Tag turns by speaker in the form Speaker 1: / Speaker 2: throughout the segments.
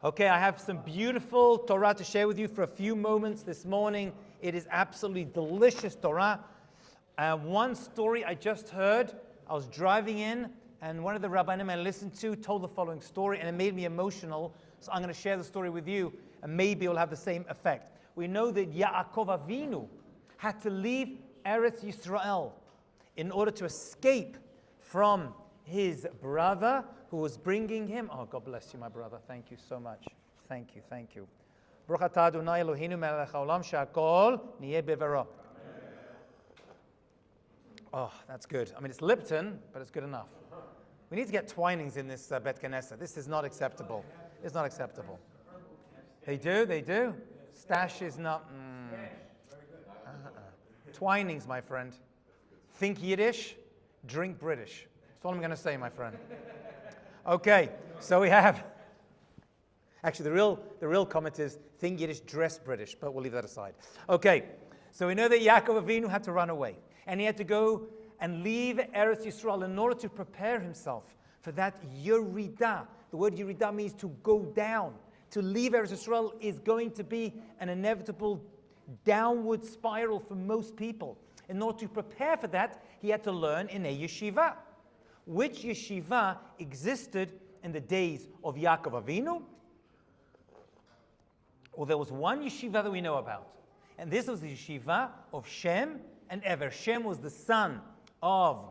Speaker 1: Okay, I have some beautiful Torah to share with you for a few moments this morning. It is absolutely delicious Torah. One story I just heard, I was driving in, and one of the rabbanim I listened to told the following story, and it made me emotional. So I'm going to share the story with you, and maybe it will have the same effect. We know that Yaakov Avinu had to leave Eretz Yisrael in order to escape from his brother who was bringing him. Oh, God bless you, my brother. Thank you so much. Thank you. Baruch atah Adonai Eloheinu melech haolam she'akol niyeh bevero. Oh, that's good. I mean, it's Lipton, but it's good enough. We need to get Twinings in this Bet Knesset. This is not acceptable. It's not acceptable. They do. Stash is not. Twinings, my friend. Think Yiddish, drink British. That's all I'm going to say, my friend. Okay, so we have. Actually, the real comment is think Yiddish, dress British, but we'll leave that aside. Okay, so we know that Yaakov Avinu had to run away, and he had to go and leave Eretz Yisrael in order to prepare himself for that Yerida. The word Yerida means to go down. To leave Eretz Yisrael is going to be an inevitable downward spiral for most people. In order to prepare for that, he had to learn in a yeshiva, which yeshiva existed in the days of Yaakov Avinu. Well, there was one yeshiva that we know about, and this was the yeshiva of Shem and Ever. Shem was the son of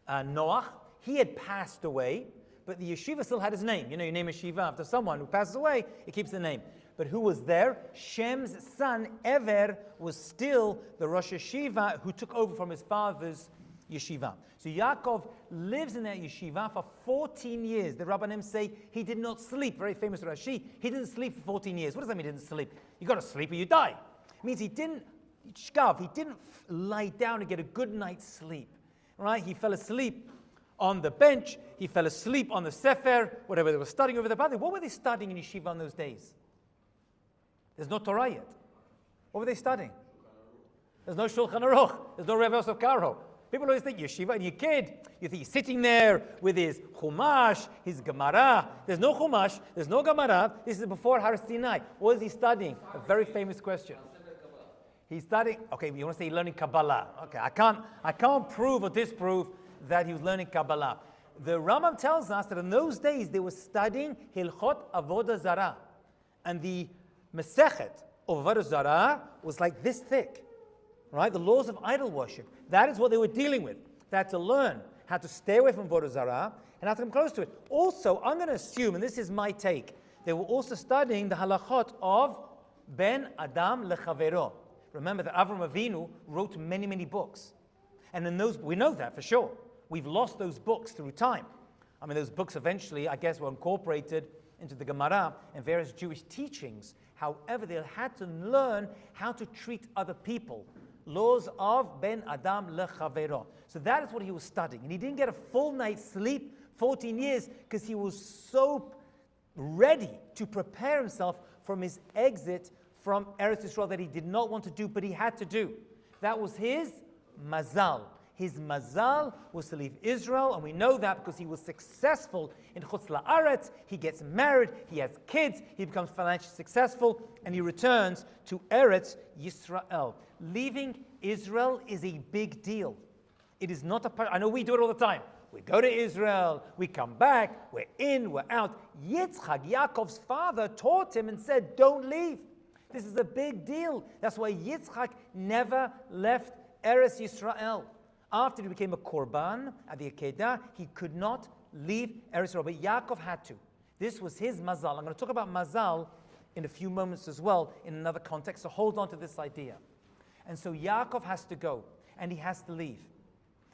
Speaker 1: Noach. He had passed away, but the yeshiva still had his name. You know, you name a yeshiva after someone who passes away, it keeps the name. But who was there? Shem's son, Ever, was still the Rosh Yeshiva who took over from his father's yeshiva. So Yaakov lives in that yeshiva for 14 years. The Rabbanim say he did not sleep. Very famous Rashi. He didn't sleep for 14 years. What does that mean, he didn't sleep? You got to sleep or you die. It means he didn't lie down and get a good night's sleep. Right? He fell asleep on the bench. He fell asleep on the Sefer, whatever they were studying over there. By the way, what were they studying in yeshiva in those days? There's no Torah yet. What were they studying? There's no Shulchan Aruch. There's no Rev Yosef Karo. People always think yeshiva, and your kid, you think he's sitting there with his Chumash, his Gemara. There's no Chumash, there's no Gemara. This is before Har Sinai. What is he studying? A very famous question. He's studying, okay, you want to say learning Kabbalah. Okay, I can't prove or disprove that he was learning Kabbalah. The Rambam tells us that in those days they were studying Hilchot Avodah Zarah. And the Masechet of Avodah Zarah was like this thick. Right? The laws of idol worship. That is what they were dealing with. They had to learn how to stay away from Avodah Zarah and how to come close to it. Also, I'm going to assume, and this is my take, they were also studying the halachot of Ben Adam Lechavero. Remember that Avram Avinu wrote many, many books. And in those, we know that for sure. We've lost those books through time. I mean, those books eventually, I guess, were incorporated into the Gemara and various Jewish teachings. However, they had to learn how to treat other people. Laws of Ben Adam Lechavero. So that is what he was studying. And he didn't get a full night's sleep, 14 years, because he was so ready to prepare himself from his exit from Eretz Yisrael that he did not want to do, but he had to do. That was his mazal. His mazal was to leave Israel, and we know that because he was successful in Chutz La'aretz. He gets married, he has kids, he becomes financially successful, and he returns to Eretz Yisrael. Leaving Israel is a big deal. It is not a part. I know we do it all the time. We go to Israel, we come back, we're in, we're out. Yitzchak, Yaakov's father, taught him and said, don't leave. This is a big deal. That's why Yitzchak never left Eretz Yisrael. After he became a korban at the Akedah, he could not leave Eretz Yisrael, but Yaakov had to. This was his mazal. I'm going to talk about mazal in a few moments as well in another context, so hold on to this idea. And so Yaakov has to go, and he has to leave.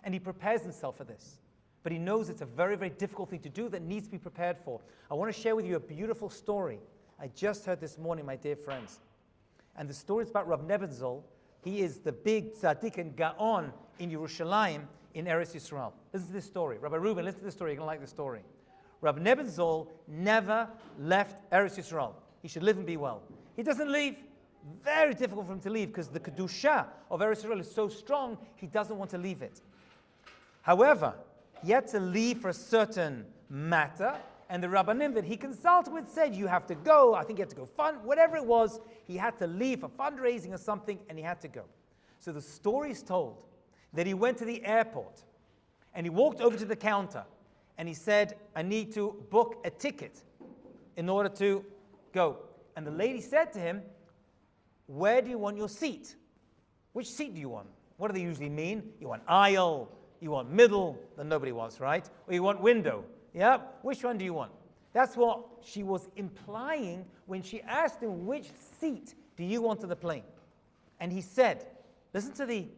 Speaker 1: And he prepares himself for this. But he knows it's a very, very difficult thing to do that needs to be prepared for. I want to share with you a beautiful story I just heard this morning, my dear friends. And the story is about Rav Nebenzahl. He is the big tzaddik and gaon in Yerushalayim in Eretz Yisrael. Listen to this story. Rabbi Reuben, listen to this story. You're going to like this story. Rav Nebenzahl never left Eretz Yisrael. He should live and be well. He doesn't leave. Very difficult for him to leave because the Kedusha of Eretz Yisrael is so strong, he doesn't want to leave it. However, he had to leave for a certain matter, And the Rabbanim that he consulted with said, you have to go. I think you have to go fund, whatever it was. He had to leave for fundraising or something, and he had to go. So the story is told that he went to the airport, and he walked over to the counter, and he said, I need to book a ticket in order to go. And the lady said to him, where do you want your seat? Which seat do you want? What do they usually mean? You want aisle, you want middle, then nobody wants, right? Or you want window. Yeah, which one do you want? That's what she was implying when she asked him, which seat do you want on the plane? And he said, listen to the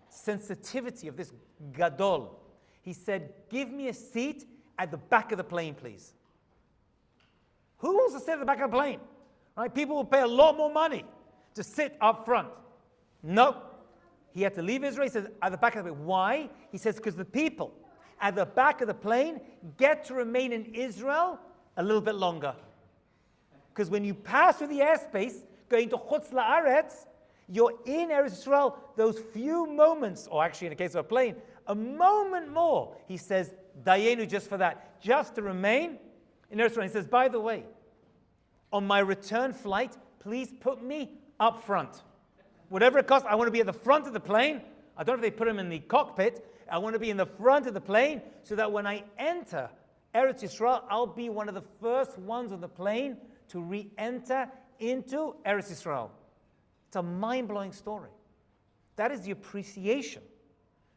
Speaker 1: sensitivity of this gadol. He said, give me a seat at the back of the plane, please. Who wants to sit at the back of the plane? Right? People will pay a lot more money to sit up front. No. He had to leave Israel. He says, at the back of the plane. Why? He says, because the people at the back of the plane get to remain in Israel a little bit longer. Because when you pass through the airspace, going to Chutz La'aretz, you're in Eretz Israel those few moments, or actually in the case of a plane, a moment more. He says, Dayenu just for that, just to remain in Eretz Israel. He says, by the way, on my return flight, please put me up front. Whatever it costs, I want to be at the front of the plane. I don't know if they put him in the cockpit. I want to be in the front of the plane so that when I enter Eretz Yisrael, I'll be one of the first ones on the plane to re-enter into Eretz Yisrael. It's a mind-blowing story. That is the appreciation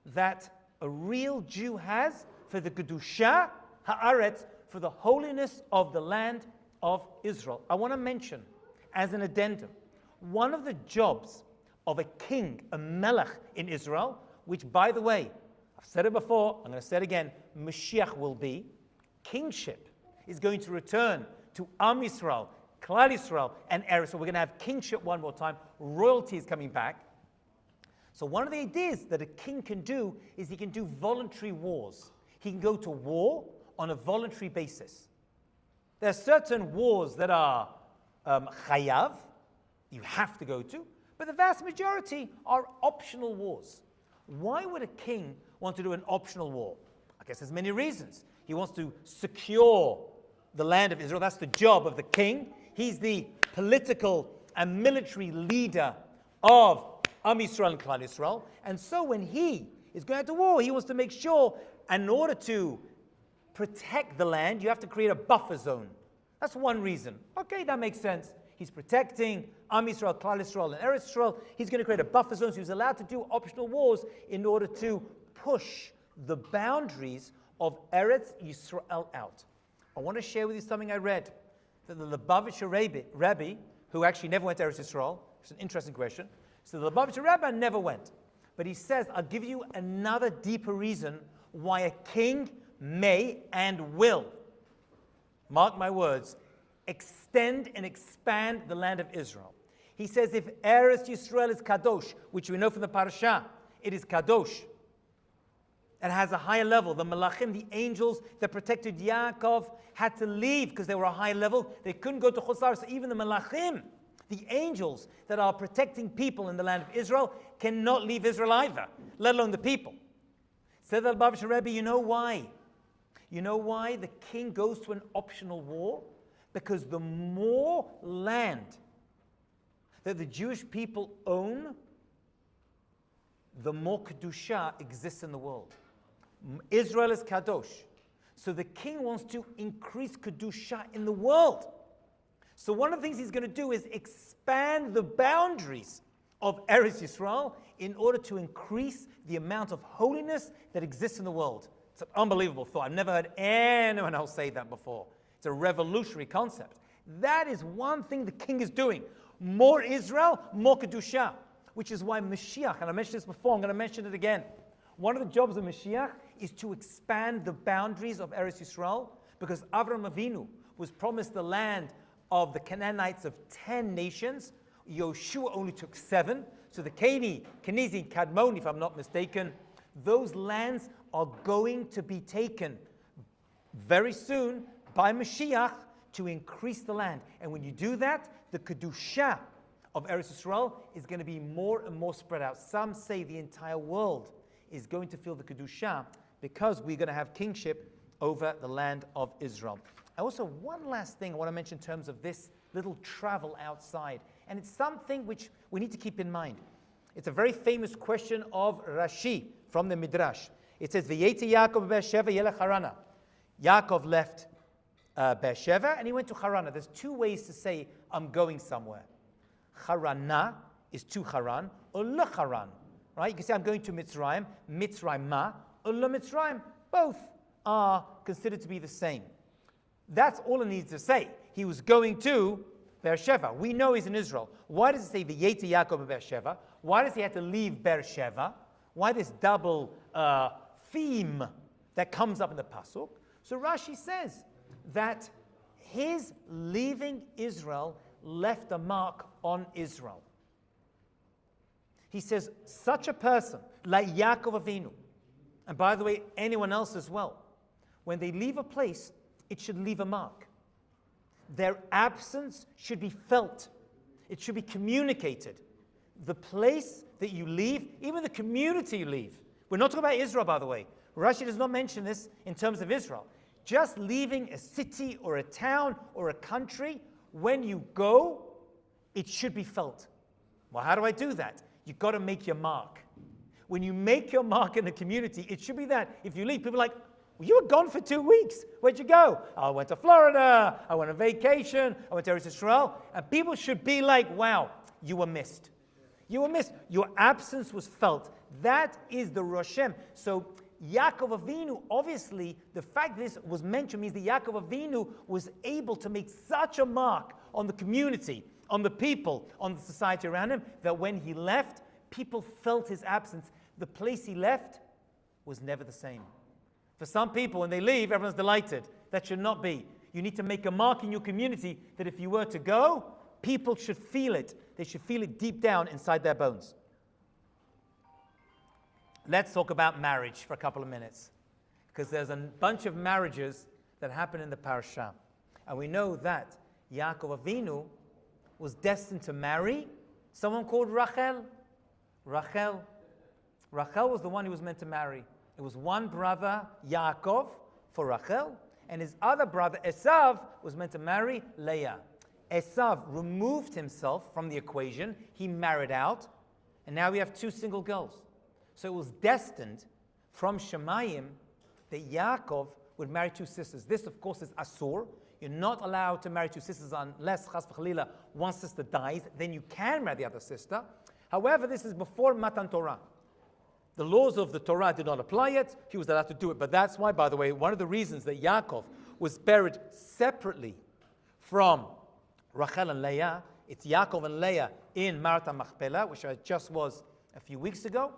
Speaker 1: that a real Jew has for the Kedusha Haaretz, for the holiness of the land of Israel. I want to mention, as an addendum, one of the jobs of a king, a melech in Israel, which, by the way, I've said it before, I'm going to say it again, Mashiach will be, kingship is going to return to Am Yisrael, Klal Yisrael, and Eretz. So we're going to have kingship one more time. Royalty is coming back. So one of the ideas that a king can do is he can do voluntary wars. He can go to war on a voluntary basis. There are certain wars that are chayav, you have to go to, but the vast majority are optional wars. Why would a king want to do an optional war? I guess there's many reasons. He wants to secure the land of Israel. That's the job of the king. He's the political and military leader of Am Yisrael and Klal Yisrael. And so when he is going to war, he wants to make sure, in order to protect the land, you have to create a buffer zone. That's one reason. Okay, that makes sense. He's protecting Am Yisrael, Klal Yisrael, and Eretz Yisrael. He's going to create a buffer zone, so he's allowed to do optional wars in order to push the boundaries of Eretz Yisrael out. I want to share with you something I read, that the Lubavitcher Rebbe, who actually never went to Eretz Yisrael, it's an interesting question. So the Lubavitcher Rebbe never went. But he says, I'll give you another deeper reason why a king may and will, mark my words, extend and expand the land of Israel. He says, if Eretz Yisrael is Kadosh, which we know from the parasha, it is Kadosh. It has a higher level. The Malachim, the angels that protected Yaakov, had to leave because they were a high level. They couldn't go to Chutz La'aretz. So even the Malachim, the angels that are protecting people in the land of Israel, cannot leave Israel either, let alone the people. Said the Lubavitcher Rebbe, you know why? You know why the king goes to an optional war? Because the more land that the Jewish people own, the more Kedusha exists in the world. Israel is Kadosh. So the king wants to increase Kedusha in the world. So one of the things he's going to do is expand the boundaries of Eretz Yisrael in order to increase the amount of holiness that exists in the world. It's an unbelievable thought. I've never heard anyone else say that before. It's a revolutionary concept. That is one thing the king is doing. More Israel, more Kedusha. Which is why Mashiach, and I mentioned this before, I'm going to mention it again. One of the jobs of Mashiach is to expand the boundaries of Eretz Yisrael, because Avraham Avinu was promised the land of the Canaanites of 10 nations. Yoshua only took 7. So the Kenizi, Kadmon, if I'm not mistaken, those lands are going to be taken very soon by Mashiach to increase the land. And when you do that, the Kedusha of Eretz Yisrael is going to be more and more spread out. Some say the entire world is going to feel the Kedusha because we're going to have kingship over the land of Israel. Also, one last thing I want to mention in terms of this little travel outside. And it's something which we need to keep in mind. It's a very famous question of Rashi from the Midrash. It says, V'yeti Yaakov Beersheva yelech Harana. Yaakov left Beersheva and he went to Harana. There's two ways to say, I'm going somewhere. Harana is to Haran, or Haran. Right? You can say, I'm going to Mitzrayim, Mitzrayim ma, or Mitzrayim. Both are considered to be the same. That's all it needs to say. He was going to Beersheva. We know he's in Israel. Why does it say V'yeti Yaakov Beersheva? Why does he have to leave Beersheva? Why this double theme that comes up in the pasuk? So Rashi says that his leaving Israel left a mark on Israel. He says such a person like Yaakov Avinu, and by the way, anyone else as well, when they leave a place, it should leave a mark. Their absence should be felt. It should be communicated. The place that you leave, even the community you leave. We're not talking about Israel, by the way. Rashi does not mention this in terms of Israel. Just leaving a city or a town or a country, when you go, it should be felt. Well, how do I do that? You've got to make your mark. When you make your mark in the community, it should be that. If you leave, people are like, well, you were gone for 2 weeks. Where'd you go? I went to Florida. I went on vacation. I went to Eretz Yisrael. And people should be like, wow, you were missed. You were missed. Your absence was felt. That is the Roshem. So Yaakov Avinu, obviously, the fact this was mentioned means that Yaakov Avinu was able to make such a mark on the community, on the people, on the society around him, that when he left, people felt his absence. The place he left was never the same. For some people, when they leave, everyone's delighted. That should not be. You need to make a mark in your community that if you were to go, people should feel it. They should feel it deep down inside their bones. Let's talk about marriage for a couple of minutes, because there's a bunch of marriages that happen in the parasha. And we know that Yaakov Avinu was destined to marry someone called Rachel. Rachel was the one he was meant to marry. It was one brother, Yaakov, for Rachel, and his other brother, Esav, was meant to marry Leah. Esav removed himself from the equation. He married out, and now we have 2 single girls. So it was destined from Shemayim that Yaakov would marry 2 sisters. This, of course, is Asur. You're not allowed to marry 2 sisters unless, chas v'chalila, one sister dies. Then you can marry the other sister. However, this is before Matan Torah. The laws of the Torah did not apply yet. He was allowed to do it. But that's why, by the way, one of the reasons that Yaakov was buried separately from Rachel and Leah, it's Yaakov and Leah in Marat HaMachpelah, which I just was a few weeks ago,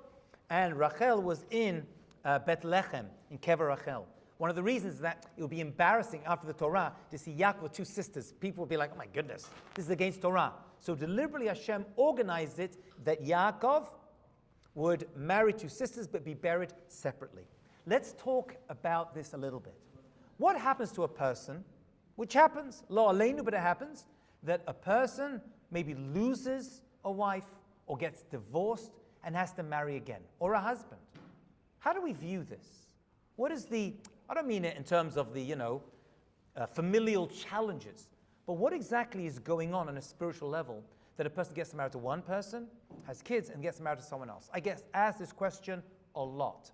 Speaker 1: and Rachel was in Bethlehem, in Kever Rachel. One of the reasons is that it would be embarrassing after the Torah to see Yaakov with 2 sisters. People would be like, oh my goodness, this is against Torah. So deliberately Hashem organized it that Yaakov would marry 2 sisters but be buried separately. Let's talk about this a little bit. What happens to a person, which happens, lo aleinu, but it happens, that a person maybe loses a wife or gets divorced and has to marry again, or a husband? How do we view this? What is the, I don't mean it in terms of the, familial challenges, but what exactly is going on a spiritual level that a person gets married to one person, has kids, and gets married to someone else? I guess ask this question a lot.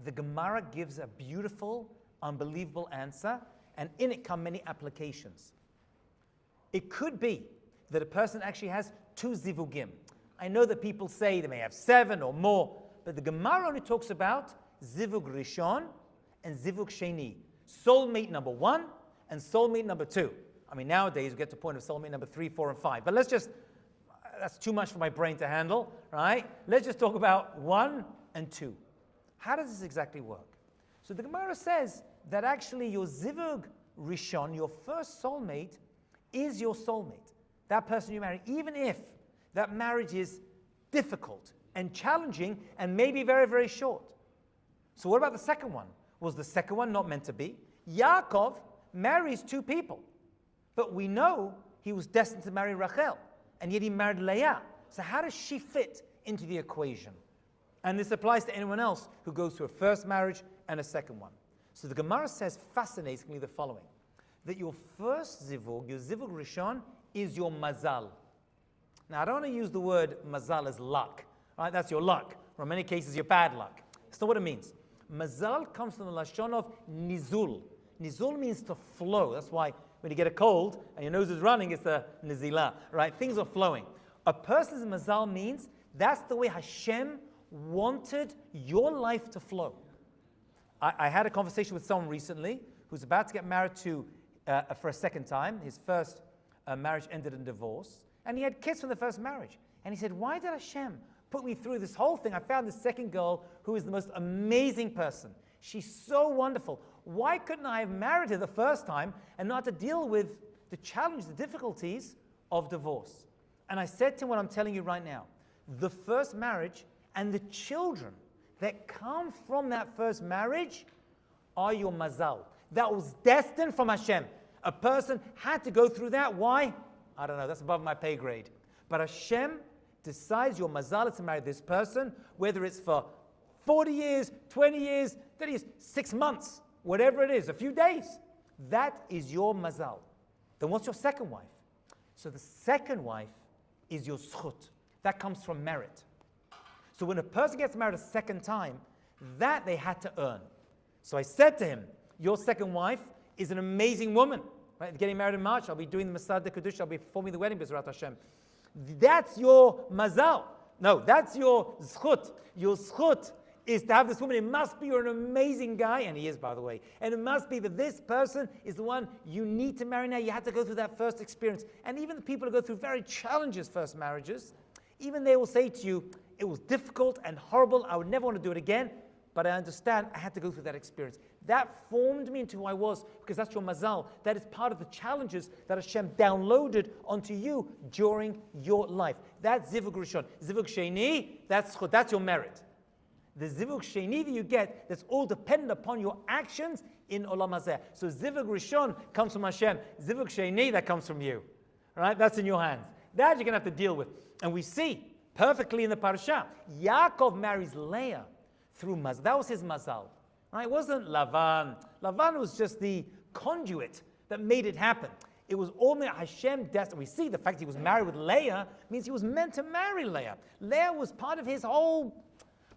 Speaker 1: The Gemara gives a beautiful, unbelievable answer, and in it come many applications. It could be that a person actually has 2 zivugim. I know that people say they may have 7 or more, but the Gemara only talks about zivug rishon and zivug sheni, soulmate number 1 and soulmate number 2. I mean, nowadays we get to the point of soulmate number 3, 4, and 5. But that's too much for my brain to handle, right? Let's just talk about 1 and 2. How does this exactly work? So the Gemara says that actually your zivug rishon, your first soulmate, is your soulmate. That person you marry, even if that marriage is difficult and challenging and maybe very, very short. So what about the second one? Was the second one not meant to be? Yaakov marries 2 people. But we know he was destined to marry Rachel, and yet he married Leah. So how does she fit into the equation? And this applies to anyone else who goes through a first marriage and a second one. So the Gemara says fascinatingly the following, that your first zivug, your zivug rishon, is your mazal. Now, I don't want to use the word mazal as luck. Right? That's your luck. Or in many cases, your bad luck. That's not what it means. Mazal comes from the lashon of nizul. Nizul means to flow. That's why when you get a cold and your nose is running, it's the nizila. Right? Things are flowing. A person's mazal means that's the way Hashem wanted your life to flow. I had a conversation with someone recently who's about to get married for a second time. His first marriage ended in divorce. And he had kids from the first marriage. And he said, why did Hashem put me through this whole thing? I found this second girl who is the most amazing person. She's so wonderful. Why couldn't I have married her the first time and not to deal with the challenge, the difficulties of divorce? And I said to him what I'm telling you right now. The first marriage and the children that come from that first marriage are your mazal. That was destined from Hashem. A person had to go through that. Why? I don't know. That's above my pay grade. But Hashem decides your mazal is to marry this person, whether it's for 40 years, 20 years, 30 years, 6 months, whatever it is, a few days. That is your mazal. Then what's your second wife? So the second wife is your zchut. That comes from merit. So when a person gets married a second time, that they had to earn. So I said to him, your second wife is an amazing woman. Right? Getting married in March, I'll be doing the Masad Kedusha, I'll be performing the wedding, B'ezrat Hashem. That's your mazal. No, that's your zchut. Your zchut is to have this woman. It must be you're an amazing guy, and he is, by the way. And it must be that this person is the one you need to marry now. You had to go through that first experience. And even the people who go through very challenges first marriages, even they will say to you, it was difficult and horrible. I would never want to do it again. But I understand I had to go through that experience. That formed me into who I was, because that's your mazal. That is part of the challenges that Hashem downloaded onto you during your life. That's zivug rishon. Zivug sheni, that's your merit. The zivug sheni that you get, that's all dependent upon your actions in olam hazeh. So zivug rishon comes from Hashem. Zivug sheni, that comes from you. Right? That's in your hands. That you're going to have to deal with. And we see perfectly in the parasha, Yaakov marries Leah through mazal. That was his mazal. Right? It wasn't Lavan. Lavan was just the conduit that made it happen. It was all Hashem destined. We see the fact he was married with Leah means he was meant to marry Leah. Leah was part of his whole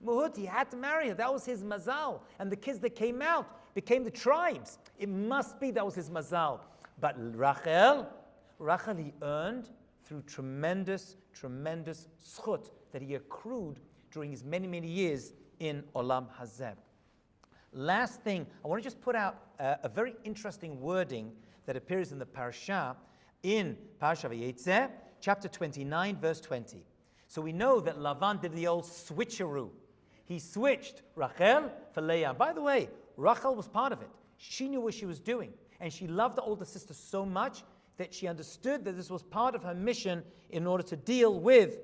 Speaker 1: muhut. He had to marry her. That was his mazal. And the kids that came out became the tribes. It must be that was his mazal. But Rachel he earned through tremendous zchut that he accrued during his many, many years in Olam Hazeh. Last thing, I want to just put out a very interesting wording that appears in the parasha, in Parasha Vayetze, chapter 29, verse 20. So we know that Lavan did the old switcheroo. He switched Rachel for Leah. By the way, Rachel was part of it. She knew what she was doing. And she loved the older sister so much that she understood that this was part of her mission in order to deal with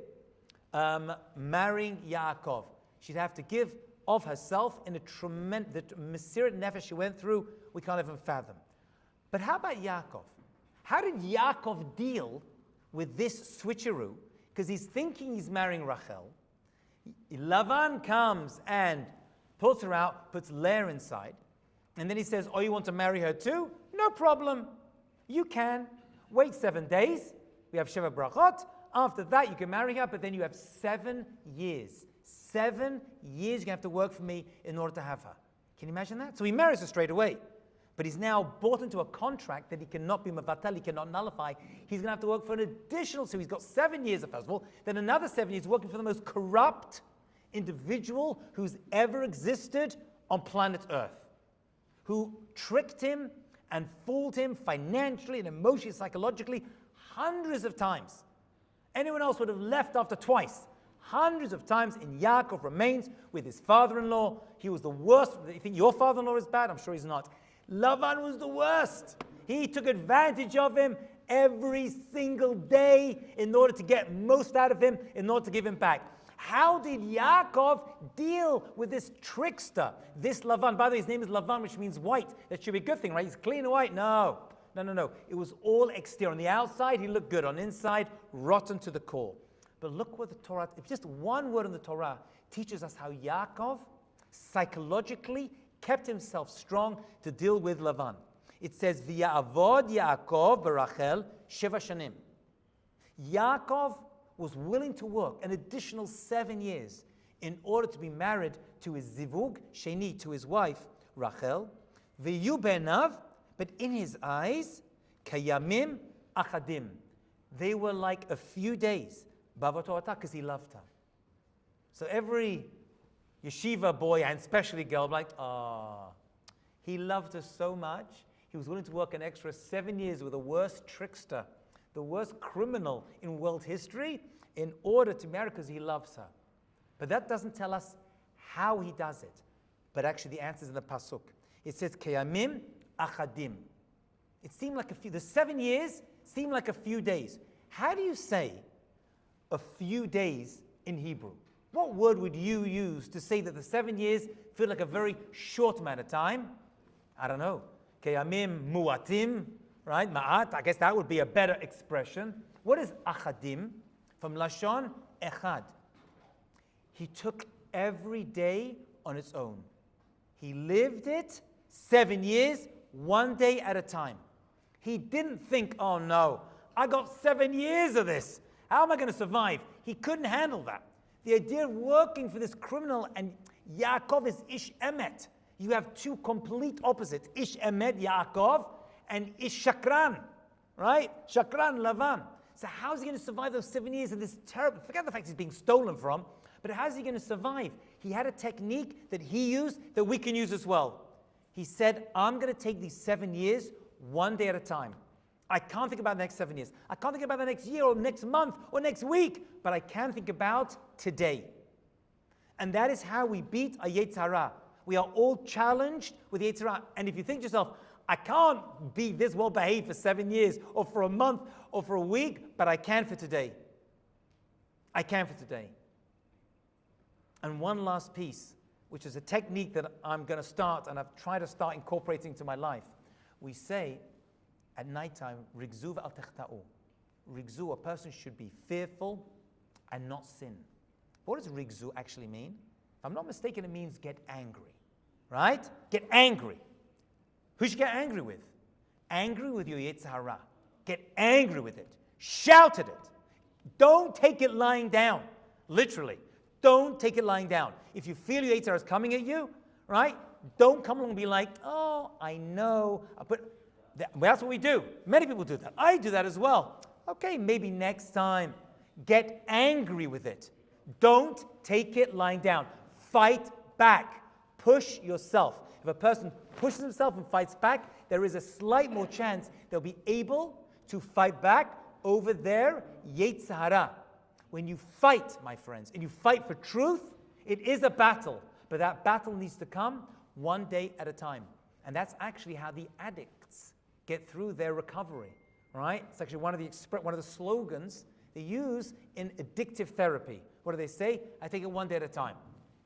Speaker 1: marrying Yaakov. She'd have to give of herself in a tremendous, the Mesirat Nefesh she went through, we can't even fathom. But how about Yaakov? How did Yaakov deal with this switcheroo? Because he's thinking he's marrying Rachel. Lavan comes and pulls her out, puts Leah inside, and then he says, oh, you want to marry her too? No problem. You can. Wait 7 days. We have Sheva Brachot. After that, you can marry her, but then you have 7 years. 7 years you're going to have to work for me in order to have her. Can you imagine that? So he marries her straight away. But he's now bought into a contract that he cannot be mevatel, he cannot nullify. He's going to have to work for an additional, so he's got 7 years, first of all, then another 7 years working for the most corrupt individual who's ever existed on planet Earth, who tricked him and fooled him financially and emotionally, psychologically, hundreds of times. Anyone else would have left after twice. Hundreds of times, and Yaakov remains with his father-in-law. He was the worst. You think your father-in-law is bad? I'm sure he's not. Lavan was the worst. He took advantage of him every single day in order to get most out of him, in order to give him back. How did Yaakov deal with this trickster, this Lavan? By the way, his name is Lavan, which means white. That should be a good thing, right? He's clean and white. No. It was all exterior. On the outside, he looked good. On the inside, rotten to the core. But look what the Torah, if just one word in the Torah teaches us how Yaakov psychologically kept himself strong to deal with Lavan. It says, V'ya'avod Yaakov barachel sheva shanim. Yaakov was willing to work an additional 7 years in order to be married to his zivug, sheni, to his wife, Rachel. V'yu benav, but in his eyes, kayamim achadim. They were like a few days, because he loved her. So every yeshiva boy, and especially girl, like, he loved her so much, he was willing to work an extra 7 years with the worst trickster, the worst criminal in world history, in order to marry because he loves her. But that doesn't tell us how he does it. But actually the answer is in the pasuk. It says, Kayamim achadim. It seemed like the 7 years seemed like a few days. How do you say a few days in Hebrew? What word would you use to say that the 7 years feel like a very short amount of time? I don't know. Kayamim muatim, right? Ma'at, I guess that would be a better expression. What is achadim? From Lashon echad. He took every day on its own. He lived it 7 years, 1 day at a time. He didn't think, oh no, I got 7 years of this. How am I going to survive? He couldn't handle that. The idea of working for this criminal, and Yaakov is Ish Emet. You have two complete opposites, Ish Emet, Yaakov, and Ish Shakran, right? Shakran, Lavan. So how's he going to survive those 7 years of this terrible, forget the fact he's being stolen from, but how's he going to survive? He had a technique that he used that we can use as well. He said, I'm going to take these 7 years 1 day at a time. I can't think about the next 7 years. I can't think about the next year or next month or next week, but I can think about today. And that is how we beat a Yetzer Hara. We are all challenged with Yetzer Hara. And if you think to yourself, I can't be this well behaved for 7 years or for a month or for a week, but I can for today. I can for today. And one last piece, which is a technique that I'm going to start, and I've tried to start incorporating into my life. We say at nighttime, Rigzu v'al techta'u. Rigzu, a person should be fearful and not sin. What does Rigzu actually mean? If I'm not mistaken, it means get angry, right? Get angry. Who should you get angry with? Angry with your Yetzer Hara. Get angry with it. Shout at it. Don't take it lying down. Literally. Don't take it lying down. If you feel your Yetzer Hara is coming at you, right? Don't come along and be like, oh, I know. But that's what we do. Many people do that. I do that as well. Okay, maybe next time. Get angry with it. Don't take it lying down. Fight back. Push yourself. If a person pushes himself and fights back, there is a slight more chance they'll be able to fight back over their Yetzer Hara. When you fight, my friends, and you fight for truth, it is a battle. But that battle needs to come 1 day at a time. And that's actually how the addicts get through their recovery, right? It's actually one of the slogans they use in addictive therapy. What do they say? I take it 1 day at a time.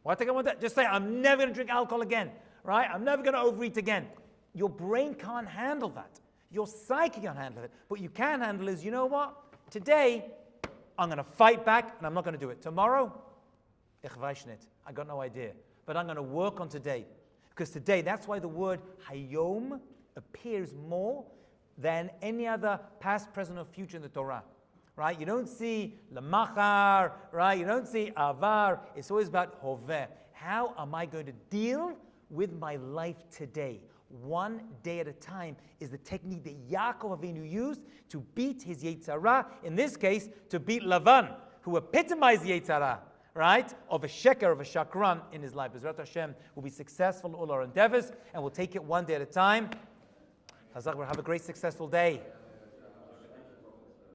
Speaker 1: Why take it 1 day? Just say, I'm never going to drink alcohol again, right? I'm never going to overeat again. Your brain can't handle that. Your psyche can't handle it. What you can handle is, you know what? Today, I'm going to fight back, and I'm not going to do it. Tomorrow, ich weiß nicht. I got no idea. But I'm going to work on today. Because today, that's why the word hayom appears more than any other past, present, or future in the Torah. Right? You don't see lamachar, right? You don't see avar. It's always about hoveh. How am I going to deal with my life today? 1 day at a time is the technique that Yaakov Avinu used to beat his Yetzer Hara. In this case, to beat Lavan, who epitomized the Yetzer Hara, right? Of a sheker, of a shakran in his life. Bezrat Hashem will be successful in all our endeavors, and we'll take it 1 day at a time. Have a great, successful day.